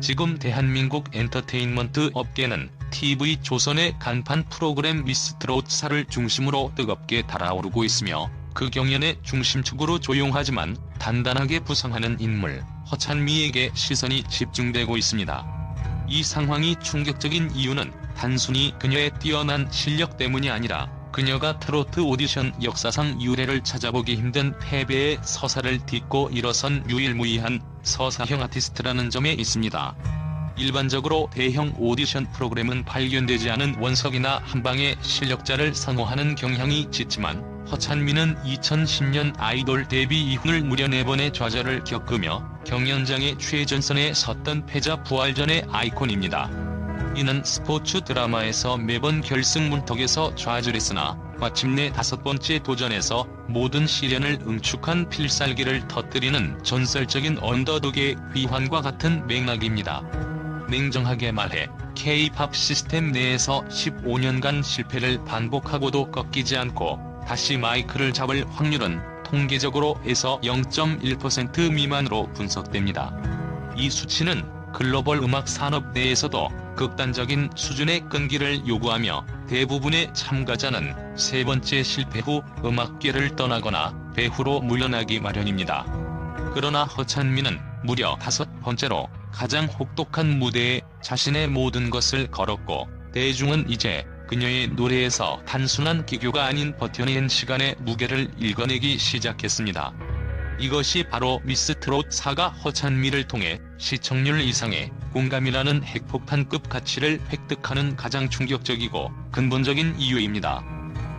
지금 대한민국 엔터테인먼트 업계는 TV조선의 간판 프로그램 미스 트롯4를 중심으로 뜨겁게 달아오르고 있으며 그 경연의 중심축으로 조용하지만 단단하게 부상하는 인물 허찬미에게 시선이 집중되고 있습니다. 이 상황이 충격적인 이유는 단순히 그녀의 뛰어난 실력 때문이 아니라 그녀가 트로트 오디션 역사상 유례를 찾아보기 힘든 패배의 서사를 딛고 일어선 유일무이한 서사형 아티스트라는 점에 있습니다. 일반적으로 대형 오디션 프로그램은 발견되지 않은 원석이나 한방의 실력자를 선호하는 경향이 짙지만 허찬미는 2010년 아이돌 데뷔 이후 무려 4번의 좌절을 겪으며 경연장의 최전선에 섰던 패자 부활전의 아이콘입니다. 이는 스포츠 드라마에서 매번 결승문턱에서 좌절했으나 마침내 5번째 도전에서 모든 시련을 응축한 필살기를 터뜨리는 전설적인 언더독의 귀환과 같은 맥락입니다. 냉정하게 말해 K-팝 시스템 내에서 15년간 실패를 반복하고도 꺾이지 않고 다시 마이크를 잡을 확률은 통계적으로 에서 0.1% 미만으로 분석됩니다. 이 수치는 글로벌 음악 산업 내에서도 극단적인 수준의 끈기를 요구하며 대부분의 참가자는 3번째 실패 후 음악계를 떠나거나 배후로 물러나기 마련입니다. 그러나 허찬미는 무려 5번째로 가장 혹독한 무대에 자신의 모든 것을 걸었고 대중은 이제 그녀의 노래에서 단순한 기교가 아닌 버텨낸 시간의 무게를 읽어내기 시작했습니다. 이것이 바로 미스 트롯4가 허찬미를 통해 시청률 이상의 공감이라는 핵폭탄급 가치를 획득하는 가장 충격적이고 근본적인 이유입니다.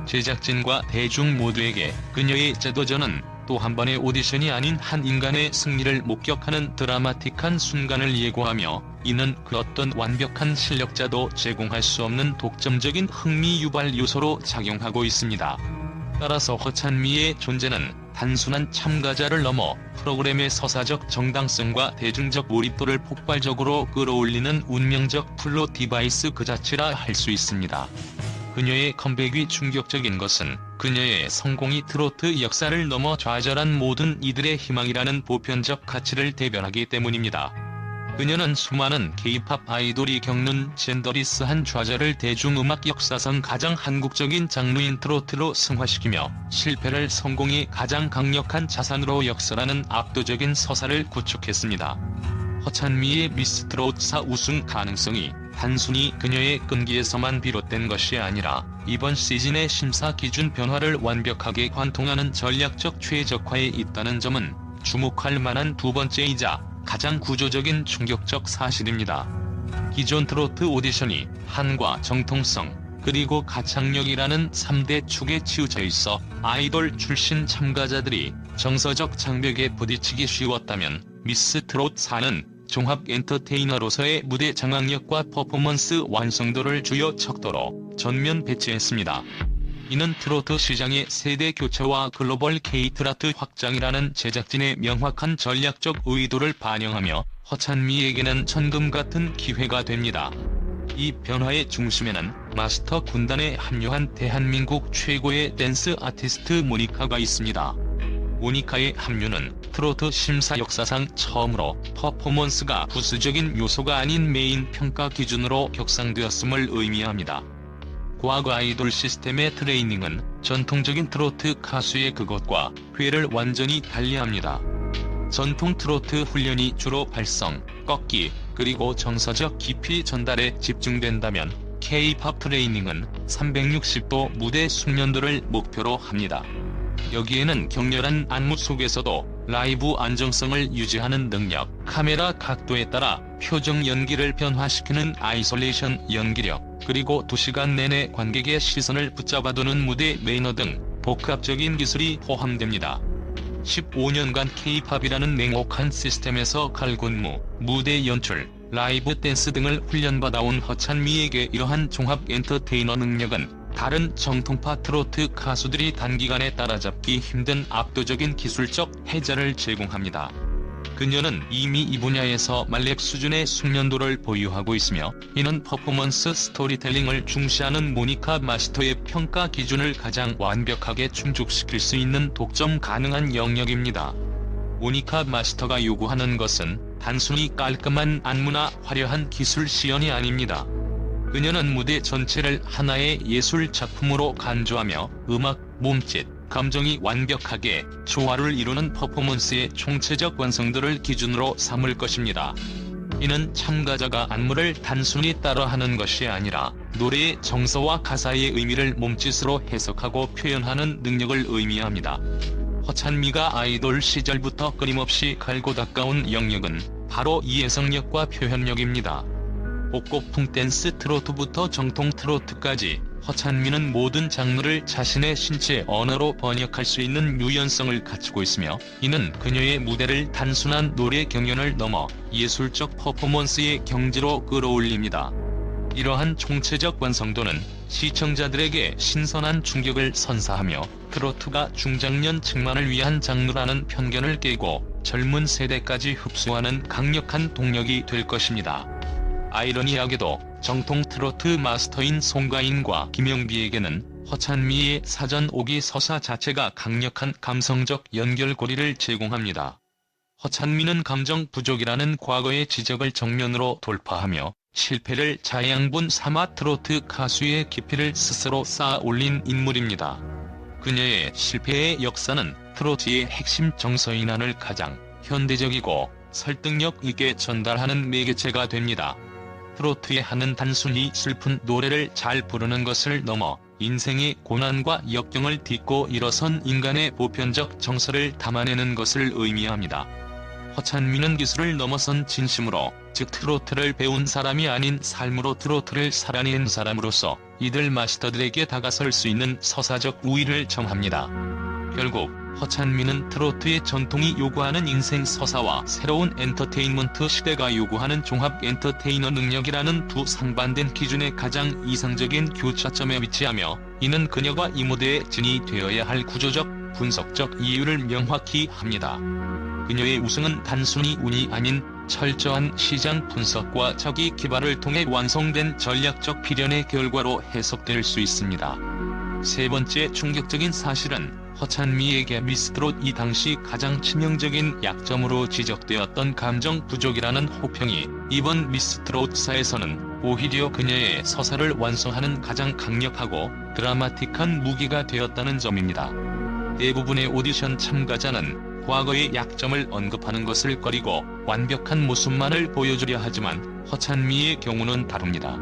제작진과 대중 모두에게 그녀의 재도전은 또 한 번의 오디션이 아닌 한 인간의 승리를 목격하는 드라마틱한 순간을 예고하며 이는 그 어떤 완벽한 실력자도 제공할 수 없는 독점적인 흥미 유발 요소로 작용하고 있습니다. 따라서 허찬미의 존재는 단순한 참가자를 넘어 프로그램의 서사적 정당성과 대중적 몰입도를 폭발적으로 끌어올리는 운명적 플롯 디바이스 그 자체라 할 수 있습니다. 그녀의 컴백이 충격적인 것은 그녀의 성공이 트로트 역사를 넘어 좌절한 모든 이들의 희망이라는 보편적 가치를 대변하기 때문입니다. 그녀는 수많은 K-팝 아이돌이 겪는 젠더리스한 좌절을 대중음악 역사상 가장 한국적인 장르인 트로트로 승화시키며 실패를 성공의 가장 강력한 자산으로 역설하는 압도적인 서사를 구축했습니다. 허찬미의 미스 트롯4 우승 가능성이 단순히 그녀의 끈기에서만 비롯된 것이 아니라 이번 시즌의 심사 기준 변화를 완벽하게 관통하는 전략적 최적화에 있다는 점은 주목할 만한 두 번째이자 가장 구조적인 충격적 사실입니다. 기존 트로트 오디션이 한과 정통성 그리고 가창력이라는 3대 축에 치우쳐 있어 아이돌 출신 참가자들이 정서적 장벽에 부딪히기 쉬웠다면 미스 트롯4는 종합 엔터테이너로서의 무대 장악력과 퍼포먼스 완성도를 주요 척도로 전면 배치했습니다. 이는 트로트 시장의 세대 교체와 글로벌 K-트로트 확장이라는 제작진의 명확한 전략적 의도를 반영하며 허찬미에게는 천금 같은 기회가 됩니다. 이 변화의 중심에는 마스터 군단에 합류한 대한민국 최고의 댄스 아티스트 모니카가 있습니다. 모니카의 합류는 트로트 심사 역사상 처음으로 퍼포먼스가 부수적인 요소가 아닌 메인 평가 기준으로 격상되었음을 의미합니다. 과거 아이돌 시스템의 트레이닝은 전통적인 트로트 가수의 그것과 궤를 완전히 달리합니다. 전통 트로트 훈련이 주로 발성, 꺾기, 그리고 정서적 깊이 전달에 집중된다면 K-팝 트레이닝은 360도 무대 숙련도를 목표로 합니다. 여기에는 격렬한 안무 속에서도 라이브 안정성을 유지하는 능력, 카메라 각도에 따라 표정 연기를 변화시키는 아이솔레이션 연기력, 그리고 2시간 내내 관객의 시선을 붙잡아두는 무대 매너 등 복합적인 기술이 포함됩니다. 15년간 K-팝이라는 냉혹한 시스템에서 칼군무, 무대 연출, 라이브 댄스 등을 훈련받아온 허찬미에게 이러한 종합 엔터테이너 능력은 다른 정통파 트로트 가수들이 단기간에 따라잡기 힘든 압도적인 기술적 해자를 제공합니다. 그녀는 이미 이 분야에서 말렙 수준의 숙련도를 보유하고 있으며 이는 퍼포먼스 스토리텔링을 중시하는 모니카 마스터의 평가 기준을 가장 완벽하게 충족시킬 수 있는 독점 가능한 영역입니다. 모니카 마스터가 요구하는 것은 단순히 깔끔한 안무나 화려한 기술 시연이 아닙니다. 그녀는 무대 전체를 하나의 예술 작품으로 간주하며 음악, 몸짓, 감정이 완벽하게 조화를 이루는 퍼포먼스의 총체적 완성도를 기준으로 삼을 것입니다. 이는 참가자가 안무를 단순히 따라하는 것이 아니라 노래의 정서와 가사의 의미를 몸짓으로 해석하고 표현하는 능력을 의미합니다. 허찬미가 아이돌 시절부터 끊임없이 갈고 닦아온 영역은 바로 이해성력과 표현력입니다. 복고풍 댄스 트로트부터 정통 트로트까지 허찬미는 모든 장르를 자신의 신체 언어로 번역할 수 있는 유연성을 갖추고 있으며, 이는 그녀의 무대를 단순한 노래 경연을 넘어 예술적 퍼포먼스의 경지로 끌어올립니다. 이러한 총체적 완성도는 시청자들에게 신선한 충격을 선사하며 트로트가 중장년층만을 위한 장르라는 편견을 깨고 젊은 세대까지 흡수하는 강력한 동력이 될 것입니다. 아이러니하게도 정통 트로트 마스터인 송가인과 김영비에게는 허찬미의 사전 5기 서사 자체가 강력한 감성적 연결고리를 제공합니다. 허찬미는 감정 부족이라는 과거의 지적을 정면으로 돌파하며 실패를 자양분 삼아 트로트 가수의 깊이를 스스로 쌓아 올린 인물입니다. 그녀의 실패의 역사는 트로트의 핵심 정서인안을 가장 현대적이고 설득력 있게 전달하는 매개체가 됩니다. 트로트의 한은 단순히 슬픈 노래를 잘 부르는 것을 넘어 인생의 고난과 역경을 딛고 일어선 인간의 보편적 정서를 담아내는 것을 의미합니다. 허찬미는 기술을 넘어선 진심으로, 즉 트로트를 배운 사람이 아닌 삶으로 트로트를 살아낸 사람으로서 이들 마스터들에게 다가설 수 있는 서사적 우위를 점합니다. 결국 허찬미는 트로트의 전통이 요구하는 인생 서사와 새로운 엔터테인먼트 시대가 요구하는 종합 엔터테이너 능력이라는 두 상반된 기준의 가장 이상적인 교차점에 위치하며, 이는 그녀가 이 무대에 진이 되어야 할 구조적, 분석적 이유를 명확히 합니다. 그녀의 우승은 단순히 운이 아닌 철저한 시장 분석과 자기 개발을 통해 완성된 전략적 필연의 결과로 해석될 수 있습니다. 세 번째 충격적인 사실은 허찬미에게 미스트롯 이 당시 가장 치명적인 약점으로 지적되었던 감정 부족이라는 호평이 이번 미스트롯사에서는 오히려 그녀의 서사를 완성하는 가장 강력하고 드라마틱한 무기가 되었다는 점입니다. 대부분의 오디션 참가자는 과거의 약점을 언급하는 것을 꺼리고 완벽한 모습만을 보여주려 하지만 허찬미의 경우는 다릅니다.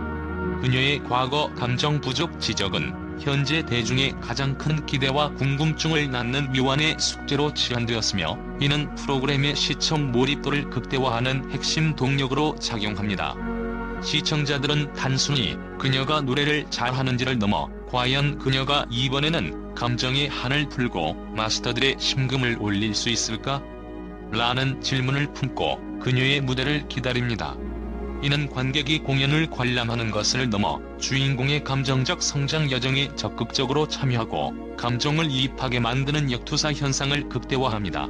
그녀의 과거 감정 부족 지적은 현재 대중의 가장 큰 기대와 궁금증을 낳는 미완의 숙제로 치환되었으며, 이는 프로그램의 시청 몰입도를 극대화하는 핵심 동력으로 작용합니다. 시청자들은 단순히 그녀가 노래를 잘하는지를 넘어 과연 그녀가 이번에는 감정의 한을 풀고 마스터들의 심금을 올릴 수 있을까? 라는 질문을 품고 그녀의 무대를 기다립니다. 이는 관객이 공연을 관람하는 것을 넘어 주인공의 감정적 성장 여정에 적극적으로 참여하고 감정을 이입하게 만드는 역투사 현상을 극대화합니다.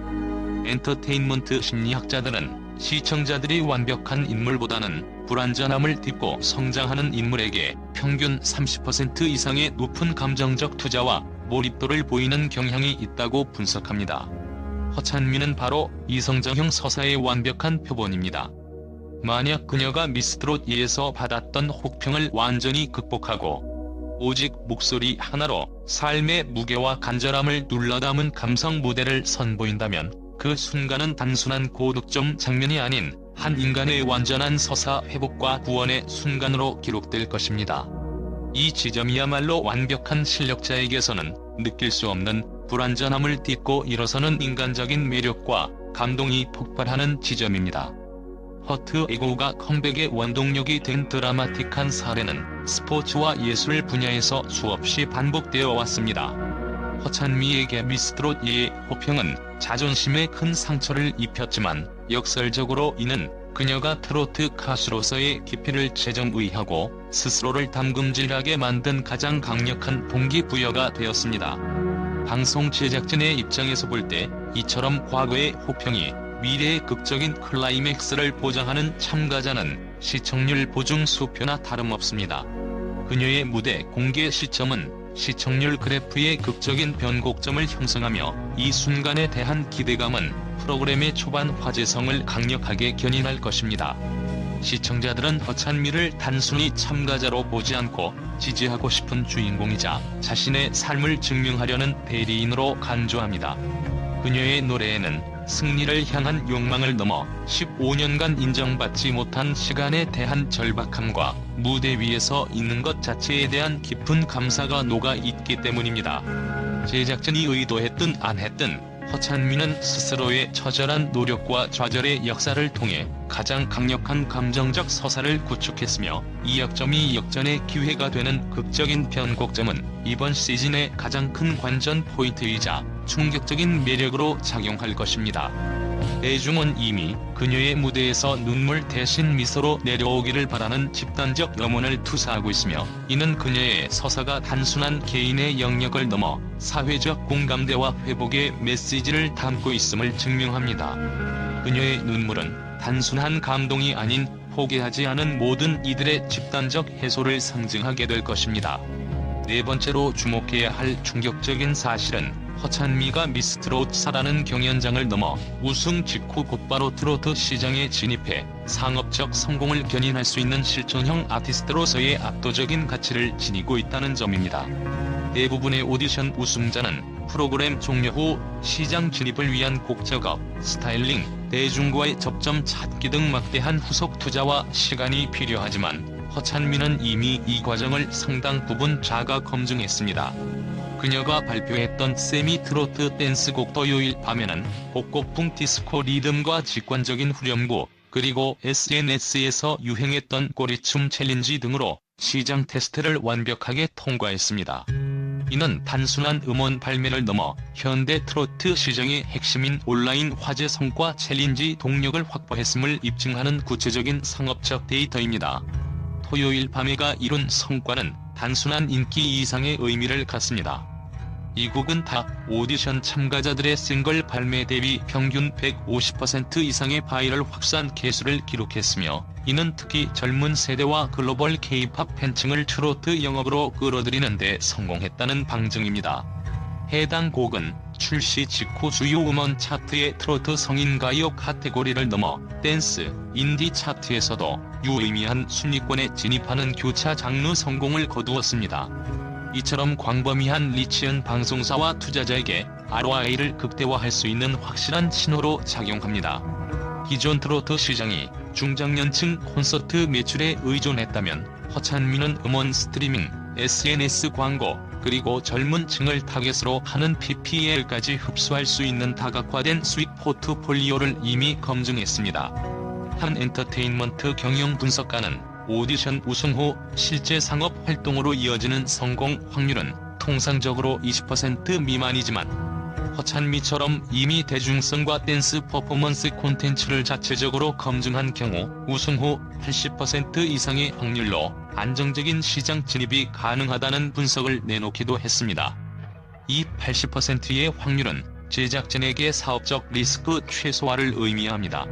엔터테인먼트 심리학자들은 시청자들이 완벽한 인물보다는 불완전함을 딛고 성장하는 인물에게 평균 30% 이상의 높은 감정적 투자와 몰입도를 보이는 경향이 있다고 분석합니다. 허찬미는 바로 이 성장형 서사의 완벽한 표본입니다. 만약 그녀가 미스트롯 2에서 받았던 혹평을 완전히 극복하고 오직 목소리 하나로 삶의 무게와 간절함을 눌러담은 감성 무대를 선보인다면, 그 순간은 단순한 고득점 장면이 아닌 한 인간의 완전한 서사 회복과 구원의 순간으로 기록될 것입니다. 이 지점이야말로 완벽한 실력자에게서는 느낄 수 없는 불완전함을 딛고 일어서는 인간적인 매력과 감동이 폭발하는 지점입니다. 허트 에고가 컴백의 원동력이 된 드라마틱한 사례는 스포츠와 예술 분야에서 수없이 반복되어 왔습니다. 허찬미에게 미스트롯 2의 호평은 자존심에 큰 상처를 입혔지만, 역설적으로 이는 그녀가 트로트 가수로서의 깊이를 재정의하고 스스로를 담금질하게 만든 가장 강력한 동기부여가 되었습니다. 방송 제작진의 입장에서 볼 때 이처럼 과거의 호평이 미래의 극적인 클라이맥스를 보장하는 참가자는 시청률 보증 수표나 다름없습니다. 그녀의 무대 공개 시점은 시청률 그래프의 극적인 변곡점을 형성하며 이 순간에 대한 기대감은 프로그램의 초반 화제성을 강력하게 견인할 것입니다. 시청자들은 허찬미를 단순히 참가자로 보지 않고 지지하고 싶은 주인공이자 자신의 삶을 증명하려는 대리인으로 간주합니다. 그녀의 노래에는 승리를 향한 욕망을 넘어 15년간 인정받지 못한 시간에 대한 절박함과 무대 위에서 있는 것 자체에 대한 깊은 감사가 녹아 있기 때문입니다. 제작진이 의도했든 안 했든 허찬미는 스스로의 처절한 노력과 좌절의 역사를 통해 가장 강력한 감정적 서사를 구축했으며 이 역점이 역전의 기회가 되는 극적인 변곡점은 이번 시즌의 가장 큰 관전 포인트이자 충격적인 매력으로 작용할 것입니다. 대중은 이미 그녀의 무대에서 눈물 대신 미소로 내려오기를 바라는 집단적 염원을 투사하고 있으며 이는 그녀의 서사가 단순한 개인의 영역을 넘어 사회적 공감대와 회복의 메시지를 담고 있음을 증명합니다. 그녀의 눈물은 단순한 감동이 아닌 포기하지 않은 모든 이들의 집단적 해소를 상징하게 될 것입니다. 네 번째로 주목해야 할 충격적인 사실은 허찬미가 미스 트로트사라는 경연장을 넘어 우승 직후 곧바로 트로트 시장에 진입해 상업적 성공을 견인할 수 있는 실존형 아티스트로서의 압도적인 가치를 지니고 있다는 점입니다. 대부분의 오디션 우승자는 프로그램 종료 후 시장 진입을 위한 곡 작업, 스타일링, 대중과의 접점 찾기 등 막대한 후속 투자와 시간이 필요하지만 허찬미는 이미 이 과정을 상당 부분 자가 검증했습니다. 그녀가 발표했던 세미 트로트 댄스곡 토요일 밤에는 복고풍 디스코 리듬과 직관적인 후렴구, 그리고 SNS에서 유행했던 꼬리춤 챌린지 등으로 시장 테스트를 완벽하게 통과했습니다. 이는 단순한 음원 발매를 넘어 현대 트로트 시장의 핵심인 온라인 화제성과 챌린지 동력을 확보했음을 입증하는 구체적인 상업적 데이터입니다. 토요일 밤에가 이룬 성과는 단순한 인기 이상의 의미를 갖습니다. 이 곡은 타 오디션 참가자들의 싱글 발매 대비 평균 150% 이상의 바이럴 확산 개수를 기록했으며 이는 특히 젊은 세대와 글로벌 K-팝 팬층을 트로트 영업으로 끌어들이는 데 성공했다는 방증입니다. 해당 곡은 출시 직후 주요 음원 차트의 트로트 성인가요 카테고리를 넘어 댄스, 인디 차트에서도 유의미한 순위권에 진입하는 교차 장르 성공을 거두었습니다. 이처럼 광범위한 리치은 방송사와 투자자에게 ROI를 극대화할 수 있는 확실한 신호로 작용합니다. 기존 트로트 시장이 중장년층 콘서트 매출에 의존했다면 허찬미는 음원 스트리밍, SNS 광고, 그리고 젊은 층을 타겟으로 하는 PPL까지 흡수할 수 있는 다각화된 수익 포트폴리오를 이미 검증했습니다. 한 엔터테인먼트 경영 분석가는 오디션 우승 후 실제 상업 활동으로 이어지는 성공 확률은 통상적으로 20% 미만이지만 허찬미처럼 이미 대중성과 댄스 퍼포먼스 콘텐츠를 자체적으로 검증한 경우 우승 후 80% 이상의 확률로 안정적인 시장 진입이 가능하다는 분석을 내놓기도 했습니다. 이 80%의 확률은 제작진에게 사업적 리스크 최소화를 의미합니다.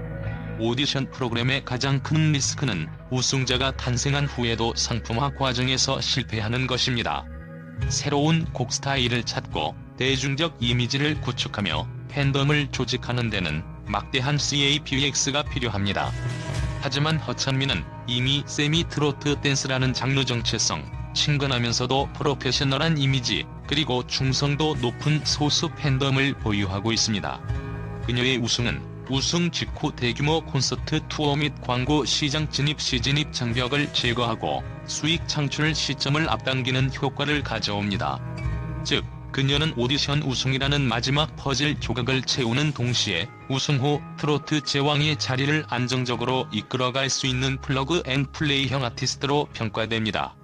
오디션 프로그램의 가장 큰 리스크는 우승자가 탄생한 후에도 상품화 과정에서 실패하는 것입니다. 새로운 곡 스타일을 찾고 대중적 이미지를 구축하며 팬덤을 조직하는 데는 막대한 CAPX가 필요합니다. 하지만 허찬미는 이미 세미 트로트 댄스라는 장르 정체성, 친근하면서도 프로페셔널한 이미지, 그리고 충성도 높은 소수 팬덤을 보유하고 있습니다. 그녀의 우승은 우승 직후 대규모 콘서트 투어 및 광고 시장 진입 시진입 장벽을 제거하고 수익 창출 시점을 앞당기는 효과를 가져옵니다. 즉, 그녀는 오디션 우승이라는 마지막 퍼즐 조각을 채우는 동시에 우승 후 트로트 제왕의 자리를 안정적으로 이끌어갈 수 있는 플러그 앤 플레이형 아티스트로 평가됩니다.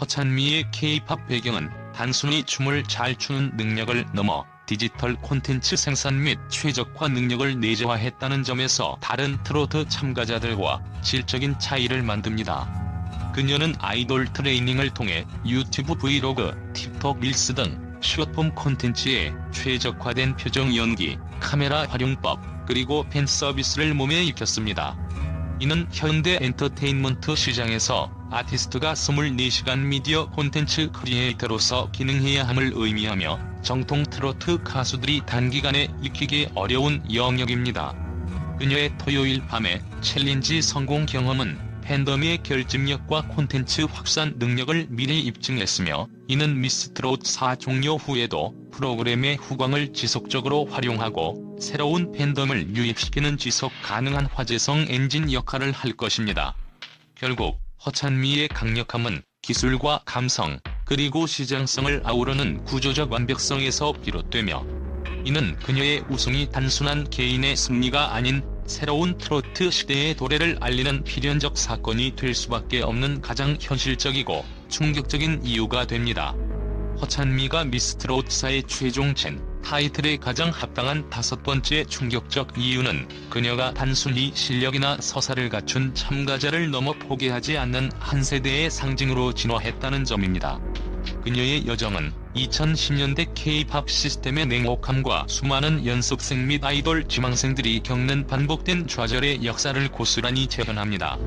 허찬미의 K-팝 배경은 단순히 춤을 잘 추는 능력을 넘어 디지털 콘텐츠 생산 및 최적화 능력을 내재화했다는 점에서 다른 트로트 참가자들과 질적인 차이를 만듭니다. 그녀는 아이돌 트레이닝을 통해 유튜브 브이로그, 틱톡 릴스 등 숏폼 콘텐츠에 최적화된 표정 연기, 카메라 활용법, 그리고 팬 서비스를 몸에 익혔습니다. 이는 현대 엔터테인먼트 시장에서 아티스트가 24시간 미디어 콘텐츠 크리에이터로서 기능해야 함을 의미하며 정통 트로트 가수들이 단기간에 익히기 어려운 영역입니다. 그녀의 토요일 밤의 챌린지 성공 경험은 팬덤의 결집력과 콘텐츠 확산 능력을 미리 입증했으며, 이는 미스트롯 4 종료 후에도 프로그램의 후광을 지속적으로 활용하고 새로운 팬덤을 유입시키는 지속 가능한 화제성 엔진 역할을 할 것입니다. 결국 허찬미의 강력함은 기술과 감성, 그리고 시장성을 아우르는 구조적 완벽성에서 비롯되며, 이는 그녀의 우승이 단순한 개인의 승리가 아닌 새로운 트로트 시대의 도래를 알리는 필연적 사건이 될 수밖에 없는 가장 현실적이고 충격적인 이유가 됩니다. 허찬미가 미스트롯4의 최종 젠 타이틀에 가장 합당한 5번째 충격적 이유는 그녀가 단순히 실력이나 서사를 갖춘 참가자를 넘어 포기하지 않는 한 세대의 상징으로 진화했다는 점입니다. 그녀의 여정은 2010년대 K-팝 시스템의 냉혹함과 수많은 연습생 및 아이돌 지망생들이 겪는 반복된 좌절의 역사를 고스란히 재현합니다.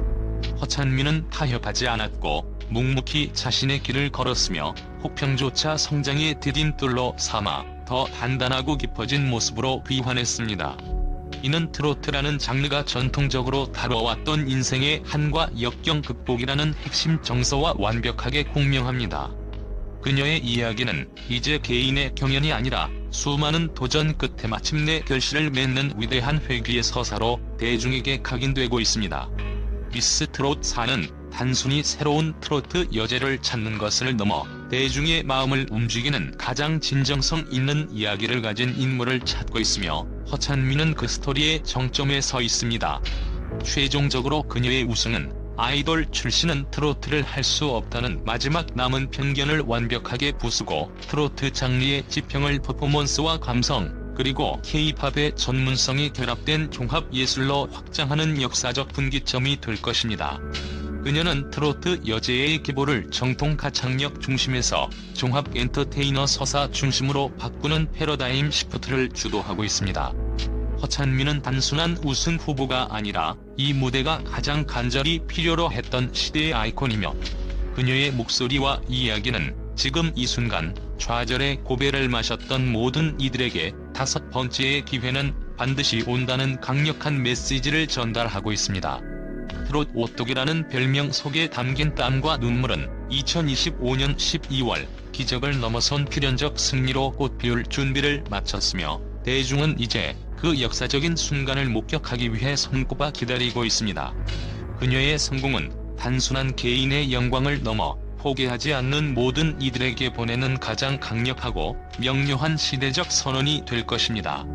허찬미는 타협하지 않았고 묵묵히 자신의 길을 걸었으며, 혹평조차 성장의 디딤돌로 삼아 더 단단하고 깊어진 모습으로 귀환했습니다. 이는 트로트라는 장르가 전통적으로 다뤄왔던 인생의 한과 역경 극복이라는 핵심 정서와 완벽하게 공명합니다. 그녀의 이야기는 이제 개인의 경연이 아니라 수많은 도전 끝에 마침내 결실을 맺는 위대한 회귀의 서사로 대중에게 각인되고 있습니다. 미스트롯4는 단순히 새로운 트로트 여제를 찾는 것을 넘어 대중의 마음을 움직이는 가장 진정성 있는 이야기를 가진 인물을 찾고 있으며, 허찬미는 그 스토리의 정점에 서 있습니다. 최종적으로 그녀의 우승은 아이돌 출신은 트로트를 할 수 없다는 마지막 남은 편견을 완벽하게 부수고 트로트 장르의 지평을 퍼포먼스와 감성, 그리고 K-팝의 전문성이 결합된 종합 예술로 확장하는 역사적 분기점이 될 것입니다. 그녀는 트로트 여제의 기보를 정통 가창력 중심에서 종합 엔터테이너 서사 중심으로 바꾸는 패러다임 시프트를 주도하고 있습니다. 허찬미는 단순한 우승 후보가 아니라 이 무대가 가장 간절히 필요로 했던 시대의 아이콘이며, 그녀의 목소리와 이야기는 지금 이 순간 좌절의 고배를 마셨던 모든 이들에게 5번째의 기회는 반드시 온다는 강력한 메시지를 전달하고 있습니다. 트롯 오똑이라는 별명 속에 담긴 땀과 눈물은 2025년 12월 기적을 넘어선 필연적 승리로 꽃피울 준비를 마쳤으며, 대중은 이제 그 역사적인 순간을 목격하기 위해 손꼽아 기다리고 있습니다. 그녀의 성공은 단순한 개인의 영광을 넘어 포기하지 않는 모든 이들에게 보내는 가장 강력하고 명료한 시대적 선언이 될 것입니다.